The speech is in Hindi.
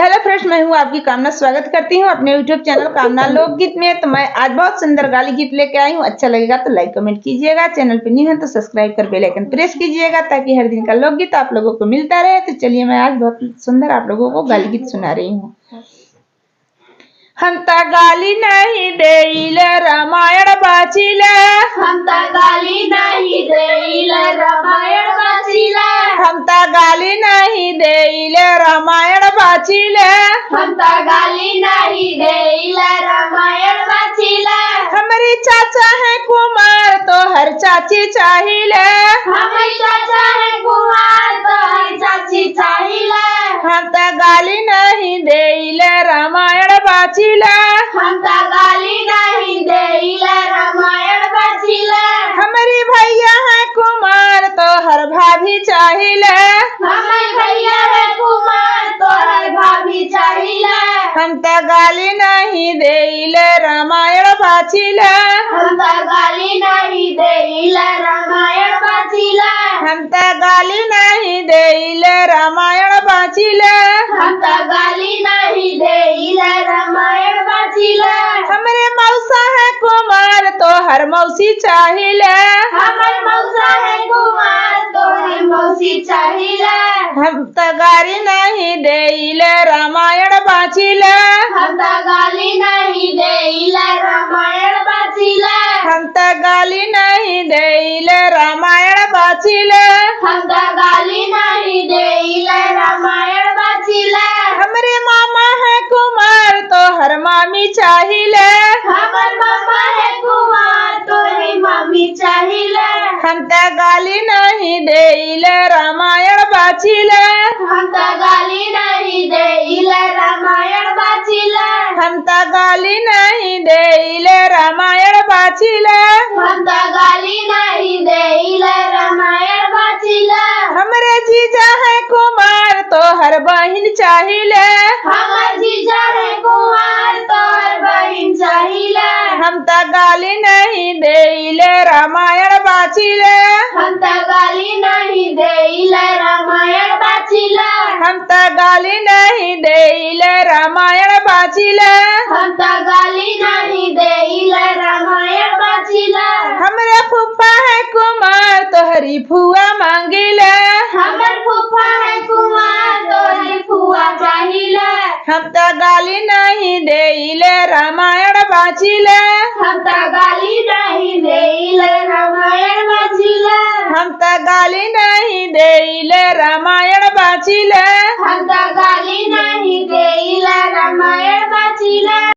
हेलो फ्रेंड्स, मैं हूँ आपकी कामना। स्वागत करती हूँ अपने यूट्यूब चैनल कामना लोकगीत में। तो मैं आज बहुत सुंदर गाली गीत लेके आई हूँ। अच्छा लगेगा तो लाइक कमेंट कीजिएगा। चैनल पे न्यू है तो सब्सक्राइब कर बेल आइकन प्रेस कीजिएगा ताकि हर दिन का लोकगीत आप लोगों को मिलता रहे। तो चलिए मैं आज बहुत सुंदर आप लोगों को गाली गीत सुना रही हूँ। हम ता गाली नहीं देइले रामायण बाचिले, हम ता गाली नहीं देइले रामायण बाचिले, हम ता गाली नहीं देइले रामायण बाचिले, हम ता गाली नहीं देइले रामायण बाचिले। हमारी चाचा है कुमार तो हर चाची चाहिए, हमारी चाचा है कुमार तो हर चाची चाहिए। हम ता गाली नहीं देइले रामायण बाचिले, हम ता गाली नहीं देइले रामायण बाचिले। हमारी भैया है कुमार तो हर भाभी चाहिए, हमारे भैया है कुमार तो हर भाभी चाहिए। हम ता गाली नहीं देइले रामायण बाचिले, हम ता गाली नहीं देइले रामायण बाचिले, हम ता गाली नहीं देइले रामायण बाचिले, हम ता गाली नहीं देइले रामायण बाचिले। हमरे मौसा है कुमार तो हर मौसी चाहिए, हमारे मौसा है कुमार तो हर मौसी चाहिए। हम ता गाली नहीं देइले रामायण बाचिले, हम ता गाली नहीं देइले रामायण बाचिले, हम ता गाली नहीं देइले रामायण बाचिले, हम ता गाली नहीं देइले रामायण बाचिले। हमरे मामा है कुमार तो हर मामी चाहिए, हमार मामा है कुमार तो हर मामी चाहिए। हम ता गाली नहीं देइले रामायण बाचिले, हम ता गाली नहीं देइले रामायण बाचिले, हम ता गाली नहीं देइले रामायण बाचिले, हम ता गाली नहीं देइले रामायण बाचिले। हमरे जीजा है कुमार तो हर बहिन चाहिए, हमार जीजा है कुमार तो हर बहिन चाहिए। हम ता गाली नहीं देइले रामायण बाचिले, हम ता गाली नहीं देइले रामायण बाचिले, हम ता गाली नहीं देइले रामायण बाचिले, हम ता गाली नहीं देइले रामायण बाचिले। हमरे फूफा है कुमार तो हरी फुआ मांगिले, हमर फूफा है कुमार तो हर फुआ चाहिए। हम ता गाली नहीं देइले रामायण बाचिले, हम ता गाली नहीं देइले रामायण बाचिले, हम ता गाली नहीं देइले रामायण बाचिले, हम ता गाली नहीं